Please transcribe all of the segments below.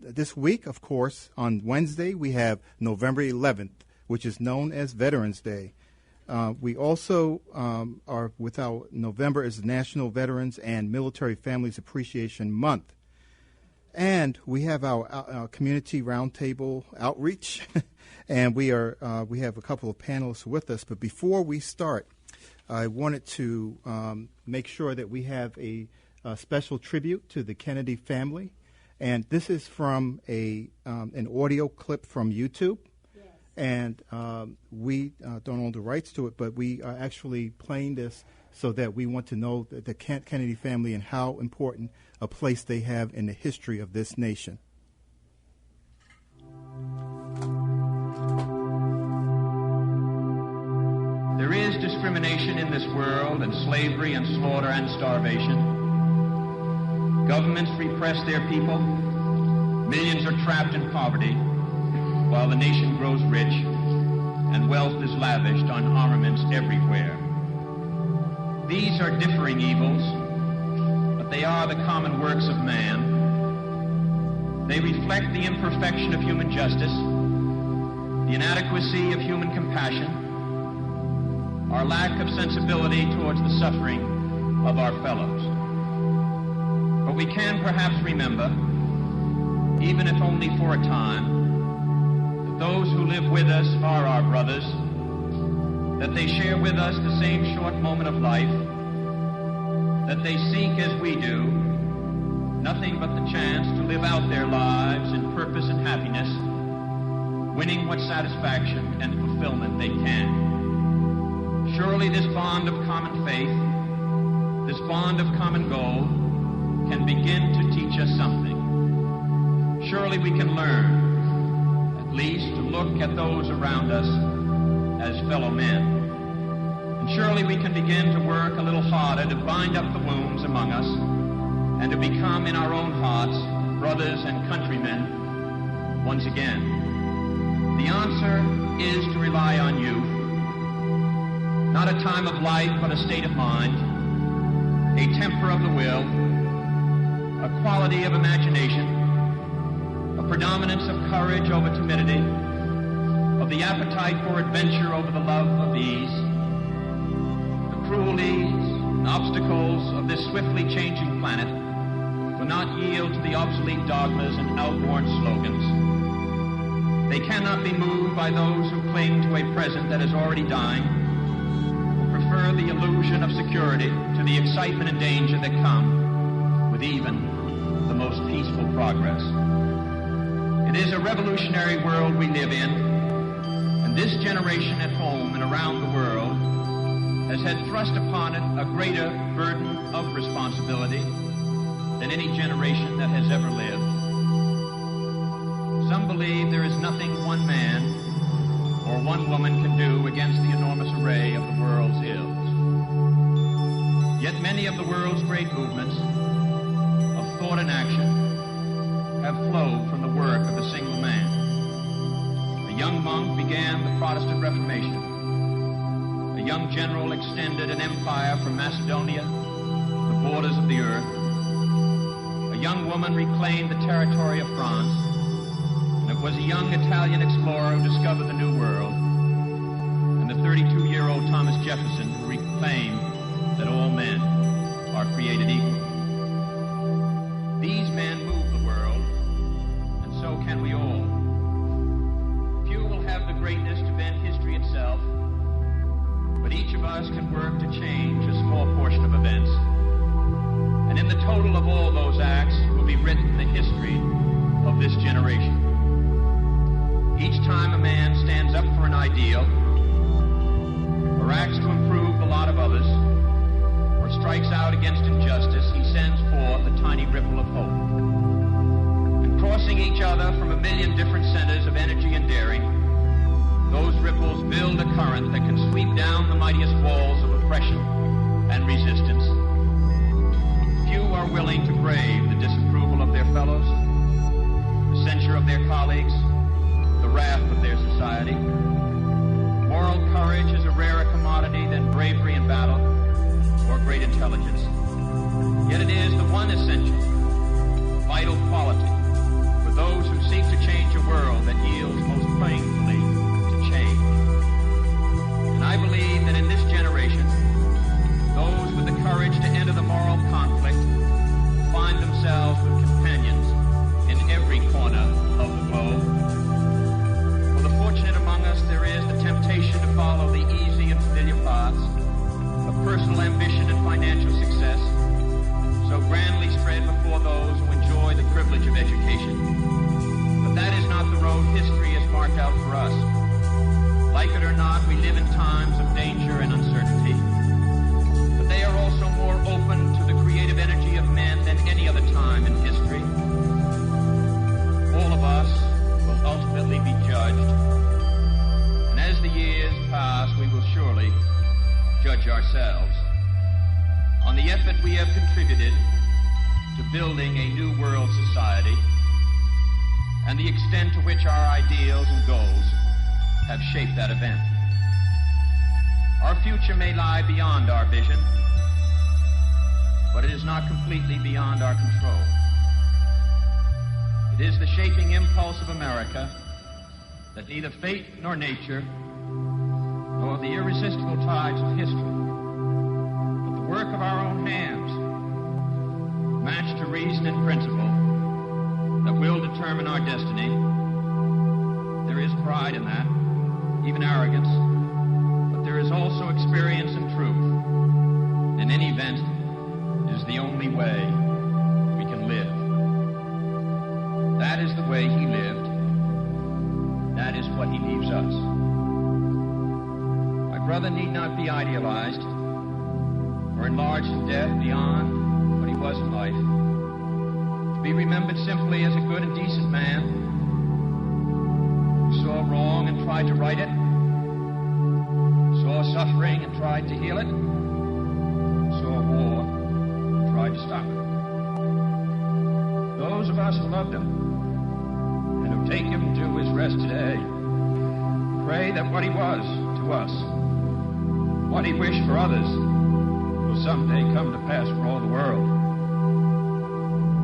this week, of course, on Wednesday, we have November 11th, which is known as Veterans Day. We also are with our November is National Veterans and Military Families Appreciation Month. And we have our community roundtable outreach, and we have a couple of panelists with us. But before we start, I wanted to make sure that we have a special tribute to the Kennedy family. And this is from an audio clip from YouTube. Yes. And we don't own the rights to it, but we are actually playing this so that we want to know the Kennedy family and how important a place they have in the history of this nation. There is discrimination in this world, and slavery and slaughter and starvation. Governments repress their people. Millions are trapped in poverty, while the nation grows rich, and wealth is lavished on armaments everywhere. These are differing evils, but they are the common works of man. They reflect the imperfection of human justice, the inadequacy of human compassion, our lack of sensibility towards the suffering of our fellows. But we can perhaps remember, even if only for a time, that those who live with us are our brothers, that they share with us the same short moment of life, that they seek, as we do, nothing but the chance to live out their lives in purpose and happiness, winning what satisfaction and fulfillment they can. Surely this bond of common faith, this bond of common goal, can begin to teach us something. Surely we can learn, at least, to look at those around us as fellow men. And surely we can begin to work a little harder to bind up the wounds among us and to become in our own hearts brothers and countrymen once again. The answer is to rely on youth. Not a time of life, but a state of mind, a temper of the will, a quality of imagination, a predominance of courage over timidity, of the appetite for adventure over the love of ease. The cruelties and obstacles of this swiftly changing planet will not yield to the obsolete dogmas and outworn slogans. They cannot be moved by those who cling to a present that is already dying, prefer the illusion of security to the excitement and danger that come with even the most peaceful progress. It is a revolutionary world we live in, and this generation at home and around the world has had thrust upon it a greater burden of responsibility than any generation that has ever lived. Some believe there is nothing one man or one woman can do against the enormous array of the world's ills. Yet many of the world's great movements of thought and action have flowed from the work of a single man. A young monk began the Protestant Reformation. A young general extended an empire from Macedonia to the borders of the earth. A young woman reclaimed the territory of France. And it was a young Italian explorer who discovered the New World, and the 32-year-old Thomas Jefferson who reclaimed that all men are created equal. These men move the world, and so can we all. Few will have the greatness to bend history itself, but each of us can work to change a small portion of events. And in the total of all those acts will be written the history of this generation. Each time a man stands up for an ideal, or acts to improve the lot of others, or strikes out against injustice, he sends forth a tiny ripple of hope. And crossing each other from a million different centers of energy and daring, those ripples build a current that can sweep down the mightiest walls of oppression and resistance. Few are willing to brave the disapproval of their fellows, the censure of their colleagues, the wrath of their society. Moral courage is a rarer commodity than bravery in battle or great intelligence. Yet it is the one essential, vital quality marked out for us. Like it or not, we live in times of danger and uncertainty, but they are also more open to the creative energy of men than any other time in history. All of us will ultimately be judged, and as the years pass, we will surely judge ourselves on the effort we have contributed to building a new world society and the extent to which our ideals and goals have shaped that event. Our future may lie beyond our vision, but it is not completely beyond our control. It is the shaping impulse of America that neither fate nor nature, nor the irresistible tides of history, but the work of our own hands, matched to reason and principle, that will determine our destiny. There is pride in that, even arrogance, but there is also experience and truth. In any event, it is the only way we can live. That is the way he lived. That is what he leaves us. My brother need not be idealized or enlarged in death beyond what he was in life. To be remembered simply as a good and decent man who saw wrong and tried to right it, saw suffering and tried to heal it, saw war and tried to stop it. Those of us who loved him and who take him to his rest today pray that what he was to us, what he wished for others, will someday come to pass for all the world.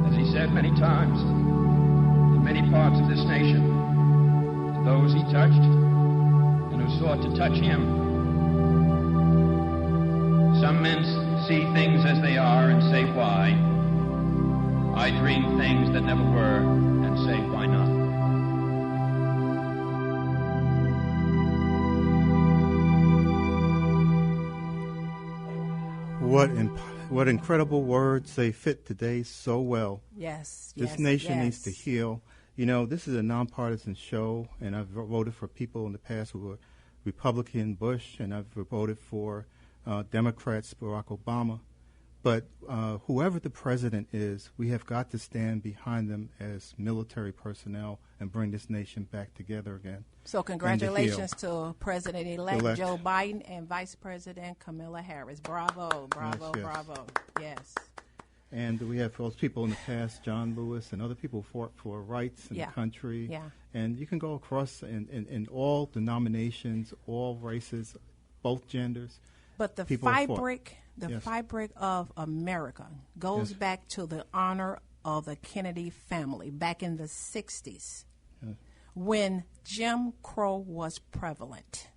As he said many times in many parts of this nation, to those he touched and who sought to touch him. Some men see things as they are and say why. I dream things that never were and say why not. What incredible words. They fit today so well. Yes. This nation needs to heal. You know, this is a nonpartisan show, and I've voted for people in the past who were Republican, Bush, and I've voted for Democrats, Barack Obama. But whoever the president is, we have got to stand behind them as military personnel and bring this nation back together again. So congratulations to President-elect Joe Biden and Vice President Kamala Harris. Bravo, bravo, yes. bravo. Yes. And we have those people in the past, John Lewis and other people who fought for rights in the country. Yeah. And you can go across in all denominations, all races, both genders. But the fabric of America goes back to the honor of the Kennedy family back in the 60s when Jim Crow was prevalent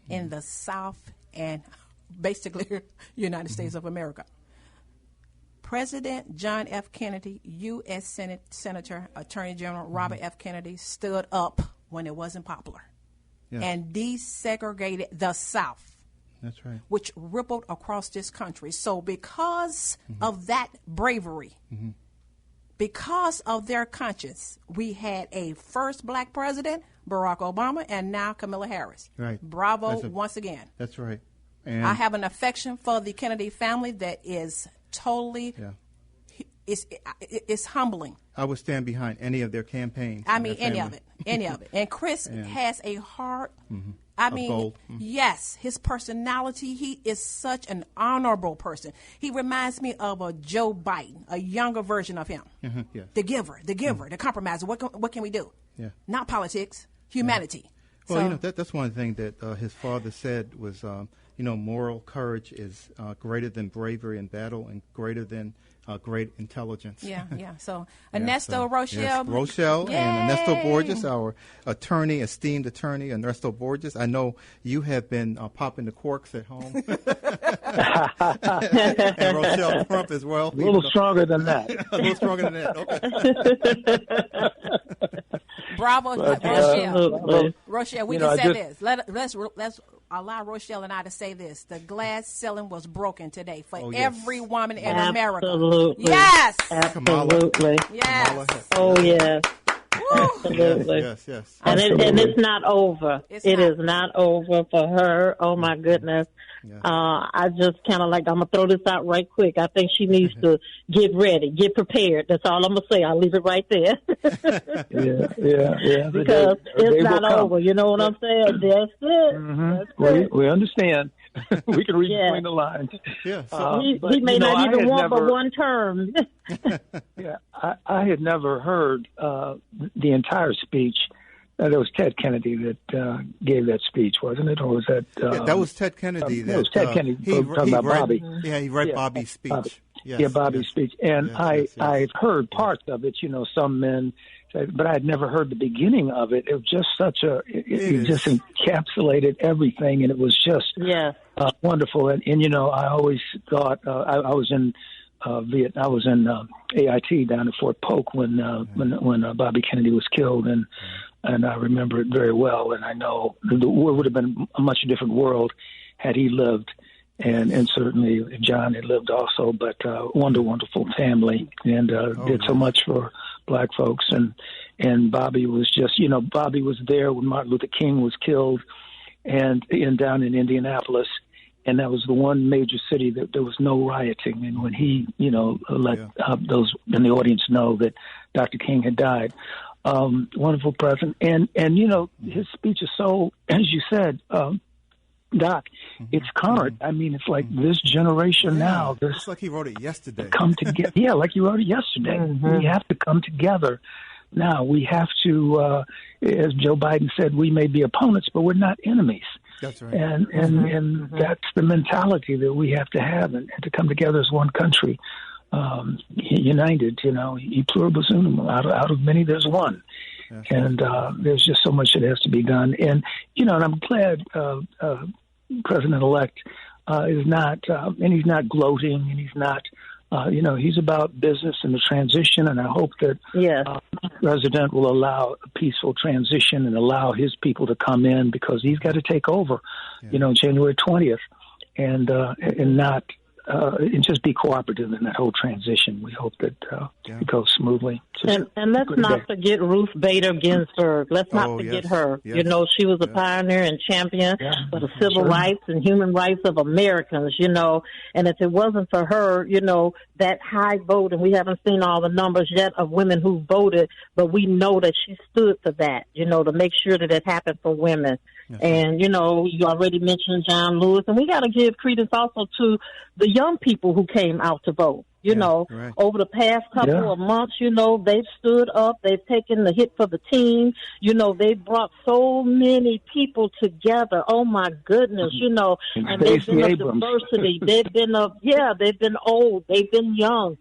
in the South and basically United States of America. President John F. Kennedy, U.S. Senator, Attorney General Robert F. Kennedy stood up when it wasn't popular and desegregated the South. That's right. Which rippled across this country. So because of that bravery, because of their conscience, we had a first black president, Barack Obama, and now Kamala Harris. Right. Bravo once again. That's right. And I have an affection for the Kennedy family that is totally, it's humbling. I would stand behind any of their campaigns. I mean, any of it. And Chris has a heart. I mean, yes, his personality, he is such an honorable person. He reminds me of a Joe Biden, a younger version of him. Yes. The giver, the compromiser. What can we do? Yeah. Not politics, humanity. Well, you know, that's one thing that his father said was, moral courage is greater than bravery in battle and greater than great intelligence. Yeah. So, Ernesto, Rochelle. Rochelle and Ernesto Borges, our esteemed attorney, Ernesto Borges. I know you have been popping the corks at home. And Rochelle Crump as well. A little stronger than that. A little stronger than that, okay. Bravo, Rochelle. Rochelle, we can say this. Let's allow Rochelle and I to say this. The glass ceiling was broken today for every woman in America. Absolutely. Yes. Absolutely. Yes. Oh, yes. Absolutely. Yes. And it's not over. It is not. not over for her. Oh, my goodness. Yeah. I just kind of I'm going to throw this out right quick. I think she needs to get ready, get prepared. That's all I'm going to say. I'll leave it right there. Yeah. Because it's not over. You know what I'm saying? That's it. Mm-hmm. That's it. We understand. We can read between the lines. Yeah. He may not even want but one term. Yeah, I had never heard the entire speech. It was Ted Kennedy that gave that speech, wasn't it? Or was that... that was Ted Kennedy. That was Ted Kennedy talking about Bobby. Yeah, he read Bobby's speech. Bobby's speech. And I've heard parts of it, some men... But I had never heard the beginning of it. It was just it just encapsulated everything, and it was just wonderful. And I always thought I was in Vietnam. I was in AIT down at Fort Polk when Bobby Kennedy was killed, and I remember it very well. And I know the world would have been a much different world had he lived. And certainly John had lived also, but wonderful family, and did so much for black folks. And Bobby was just, Bobby was there when Martin Luther King was killed, and down in Indianapolis, and that was the one major city that there was no rioting. And when he, let those in the audience know that Dr. King had died, wonderful president. And his speech is so, as you said, Doc, it's current. I mean, it's like this generation now. It's like he wrote it yesterday. Come together. Yeah, like you wrote it yesterday. We have to come together now. We have to, as Joe Biden said, we may be opponents, but we're not enemies. That's right. And that's the mentality that we have to have, and to come together as one country, united. E pluribus unum. Out of many, there's one. And there's just so much that has to be done. And, and I'm glad President-elect is not, and he's not gloating, and he's not, he's about business and the transition. And I hope that the President will allow a peaceful transition and allow his people to come in, because he's got to take over, January 20th, and not, and just be cooperative in that whole transition. We hope that it goes smoothly. And let's not forget Ruth Bader Ginsburg. Let's not forget her. Yes. She was a pioneer and champion for the civil rights and human rights of Americans, And if it wasn't for her, that high vote, and we haven't seen all the numbers yet of women who voted, but we know that she stood for that, to make sure that it happened for women. Yes. And, you already mentioned John Lewis, and we got to give credence also to the young people who came out to vote. Over the past couple of months, they've stood up. They've taken the hit for the team. They've brought so many people together. Oh, my goodness, and they've been of diversity. They've been old. They've been young,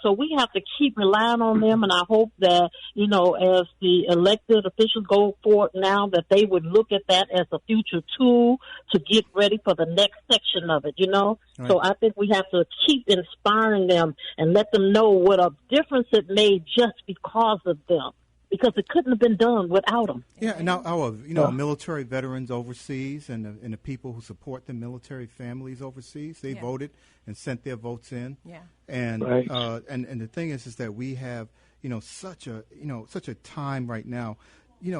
so we have to keep relying on them. And I hope that, as the elected officials go forward now, that they would look at that as a future tool to get ready for the next section of it, Right. So I think we have to keep inspiring them and let them know what a difference it made just because of them, because it couldn't have been done without them. Yeah, and now our military veterans overseas and the people who support the military families overseas, they voted and sent their votes in. Yeah, and and the thing is that we have such a time right now.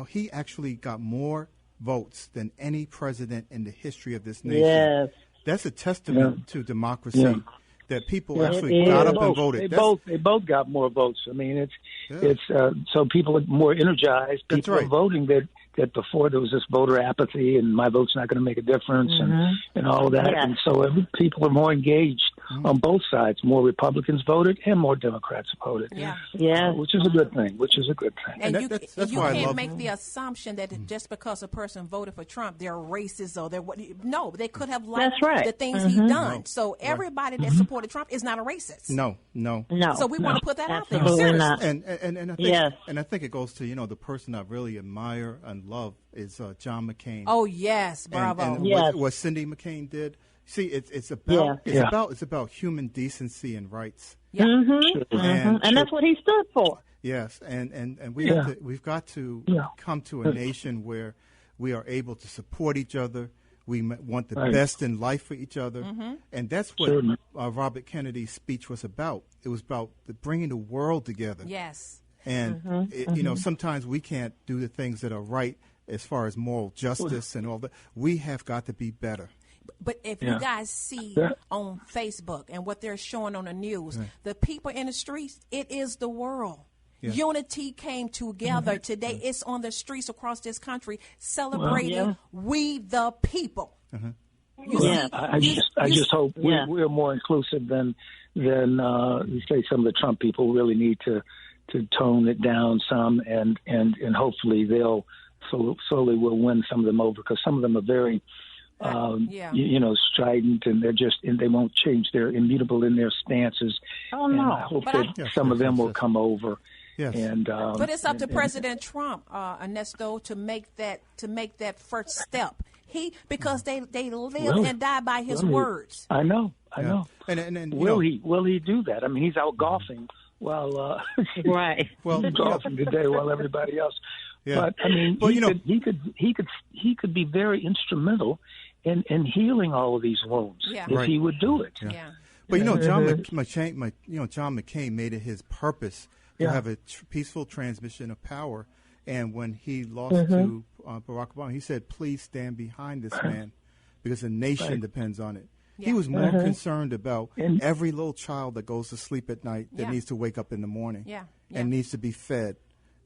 He actually got more votes than any president in the history of this nation. Yes. That's a testament to democracy, that people actually got up and voted. They both got more votes. I mean, it's so people are more energized. People are voting that before there was this voter apathy and my vote's not going to make a difference and all of that. Yeah. And so people are more engaged on both sides. More Republicans voted and more Democrats voted. Yeah. Which is a good thing. And that's you can't make the assumption that just because a person voted for Trump, they're racist or no, they could have liked the things he done. No. So everybody that supported Trump is not a racist. No. So we want to put that out there. Absolutely not. And I think it goes to the person I really admire and love is John McCain. Oh yes, bravo. And what Cindy McCain did. See, it's about human decency and rights. Yeah. And that's what he stood for. Yes, and we've got to come to a nation where we are able to support each other. We want the best in life for each other, and that's what Robert Kennedy's speech was about. It was about bringing the world together. Yes. And, you know, sometimes we can't do the things that are right as far as moral justice and all that. We have got to be better. But if you guys see on Facebook and what they're showing on the news, the people in the streets, it is the world. Yeah. Unity came together today. It's on the streets across this country celebrating we the people. I just hope we're more inclusive than say some of the Trump people really need to tone it down some, and hopefully they'll slowly will win some of them over, because some of them are very you know, strident, and they won't change. They're immutable in their stances. Oh no! And I hope that some of them will come over. Yes. And but it's up to President Trump, Ernesto, to make that first step. Because they live and die by his words. I know. And will he do that? I mean, he's out golfing while he's golfing today while everybody else. Yeah. But I mean, he could be very instrumental in healing all of these wounds if he would do it. Yeah. But you know, John McCain made it his purpose to have a peaceful transmission of power. And when he lost to Barack Obama, he said, please stand behind this man because the nation depends on it. Yeah. He was more concerned about every little child that goes to sleep at night that needs to wake up in the morning and needs to be fed.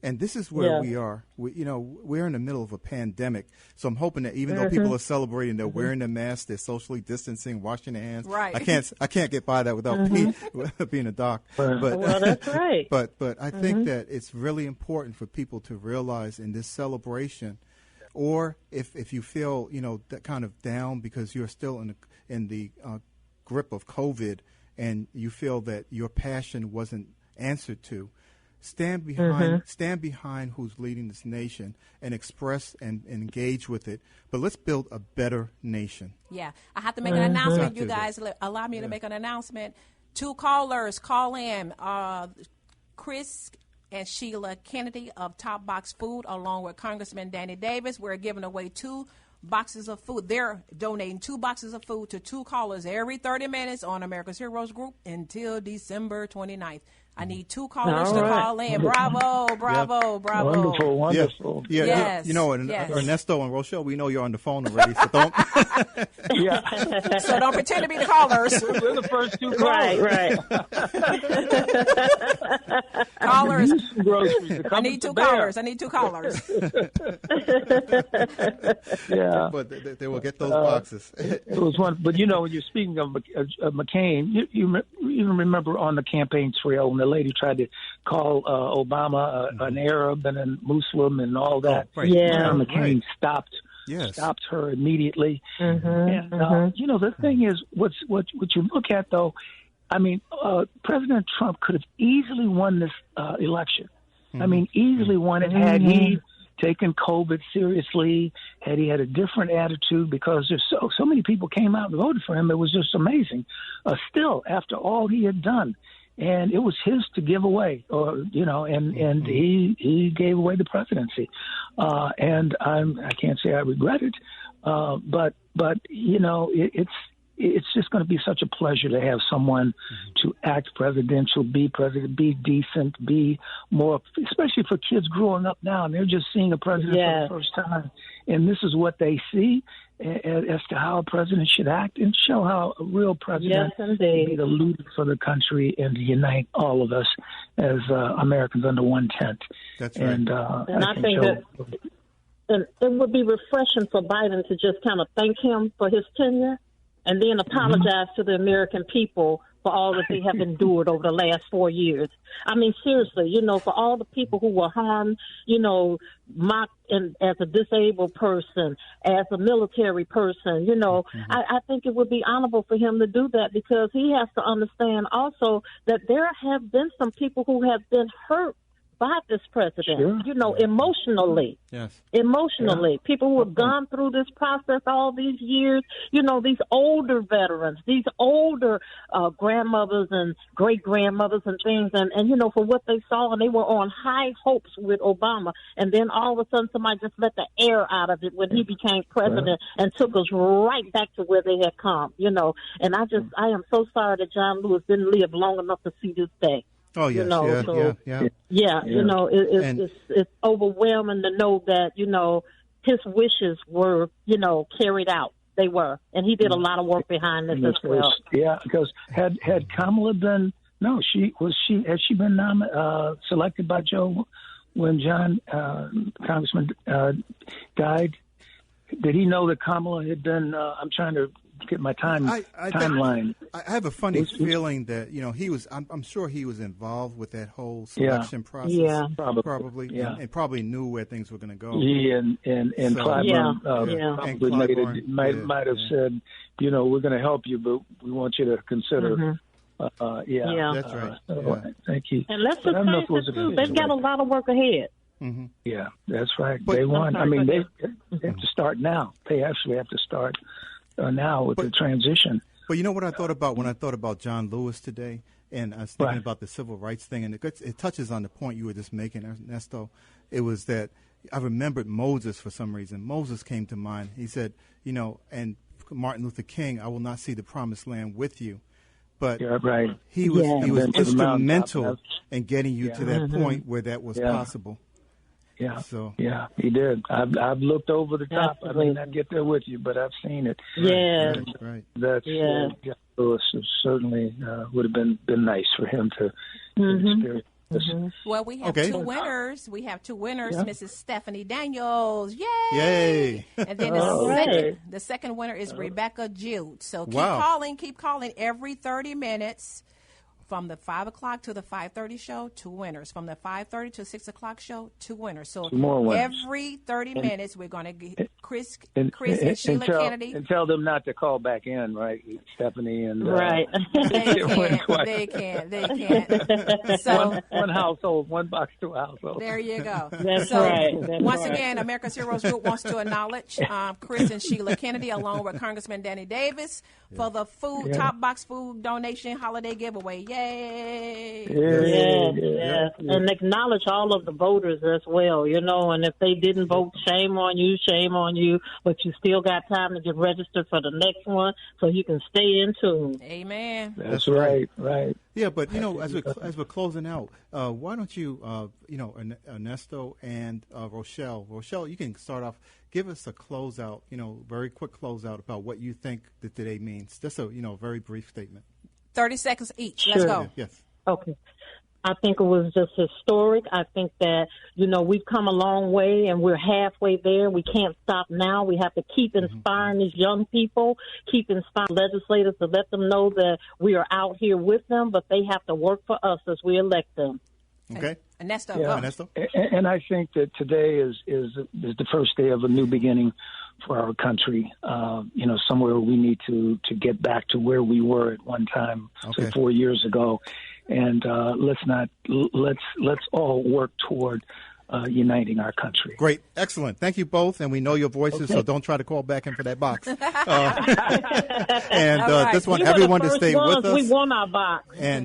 And this is where we are. We're in the middle of a pandemic. So I'm hoping that even though people are celebrating, they're wearing their masks, they're socially distancing, washing their hands. Right. I can't get by that without being a doc. But, well, that's right. But I think that it's really important for people to realize in this celebration, or if you feel that kind of down because you're still in the grip of COVID and you feel that your passion wasn't answered to. Stand behind who's leading this nation and express and engage with it. But let's build a better nation. Yeah. I have to make an announcement, you guys. Allow me to make an announcement. 2 callers call in. Chris and Sheila Kennedy of Top Box Food, along with Congressman Danny Davis. We're giving away 2 boxes of food. They're donating 2 boxes of food to 2 callers every 30 minutes on America's Heroes Group until December 29th. I need 2 callers to call in. Bravo. Wonderful. Yeah. Yes. Ernesto and Rochelle, we know you're on the phone already, so don't. So don't pretend to be the callers. We're the first 2 callers. Right. Callers. I need 2 callers. Yeah. But they will get those boxes. It was one. But when you're speaking of McCain, you remember on the campaign trail when the lady tried to call Obama an Arab and a Muslim and all that. Oh, right. Yeah, McCain stopped her immediately. And the thing is, what you look at though, I mean, President Trump could have easily won this election. I mean, easily won it had he taken COVID seriously, had he had a different attitude, because there's so many people came out and voted for him. It was just amazing. Still, after all he had done, and it was his to give away, and he gave away the presidency. And I can't say I regret it, but it's just going to be such a pleasure to have someone to act presidential, be president, be decent, be more, especially for kids growing up now, and they're just seeing a president for the first time. And this is what they see as to how a president should act, and show how a real president can be the leader for the country and to unite all of us as Americans under one tent. That's right. And I think that it would be refreshing for Biden to just kind of thank him for his tenure and then apologize to the American people for all that they have endured over the last 4 years. I mean, seriously, for all the people who were harmed, mocked as a disabled person, as a military person, I think it would be honorable for him to do that, because he has to understand also that there have been some people who have been hurt by this president, emotionally. Yes. Emotionally. Yeah. People who have gone through this process all these years, these older veterans, these older grandmothers and great-grandmothers and things, and for what they saw, and they were on high hopes with Obama, and then all of a sudden somebody just let the air out of it when he became president and took us right back to where they had come, and I am so sorry that John Lewis didn't live long enough to see this day. Oh, yes, you know, yeah. You know, it's overwhelming to know that, you know, his wishes were, you know, carried out. They were, and he did a lot of work behind this as well. Yeah, because had Kamala been had she been selected by Joe when John Congressman died? Did he know that Kamala had been? I'm trying to get my timeline. I have a funny feeling that, you know, he was. I'm sure he was involved with that whole selection process. Yeah, probably. Yeah. And probably knew where things were going to go. He and Clyburn probably might have said, you know, we're going to help you, but we want you to consider. That's right. Thank you. And let's just face it too, they've got a lot of work ahead. Mm-hmm. Yeah, that's right. They want. I mean, they have to start now. They actually have to start now with the transition. But you know what I thought about when I thought about John Lewis today, and I was thinking about the civil rights thing, and it touches on the point you were just making, Ernesto. It was that I remembered Moses for some reason. Moses came to mind. He said, you know, and Martin Luther King, I will not see the promised land with you. But he was instrumental in getting you to that point where that was possible. Yeah. So he did. I've looked over the top. I may not get there with you, but I've seen it. Yeah. Right. That's John Lewis certainly would have been nice for him to experience. Well, we have two winners. We have two winners. Mrs. Stephanie Daniels. Yay! And then the second winner is Rebecca Jude. So keep calling every 30 minutes. From the 5 o'clock to the 5:30 show, 2 winners. From the 5:30 to 6 o'clock show, 2 winners. So every 30 minutes, we're going to get Chris and Sheila Kennedy. And tell them not to call back in, right, Stephanie? And They can't. So one household, one box to a household. There you go. That's Once again, America's Heroes Group wants to acknowledge Chris and Sheila Kennedy, along with Congressman Danny Davis, for the Top Box Food donation holiday giveaway. Yay! Yes. And acknowledge all of the voters as well, you know, and if they didn't vote, shame on you, but you still got time to get registered for the next one so you can stay in tune. Amen. That's right. Yeah, but, you know, as we're closing out, why don't you, Ernesto and Rochelle, you can start off. Give us a closeout, you know, very quick closeout about what you think that today means. Just a, you know, very brief statement. 30 seconds each. Sure. Let's go. Yes. Okay. I think it was just historic. I think that, you know, we've come a long way and we're halfway there. We can't stop now. We have to keep inspiring these young people, keep inspiring legislators to let them know that we are out here with them, but they have to work for us as we elect them. Okay. Ernesto, Ernesto? And I think that today is the first day of a new beginning for our country. You know, somewhere we need to get back to where we were at one time, say 4 years ago. And let's all work toward uniting our country. Great. Excellent. Thank you both. And we know your voices, so don't try to call back in for that box. And just want everyone to stay with us. We won our box. And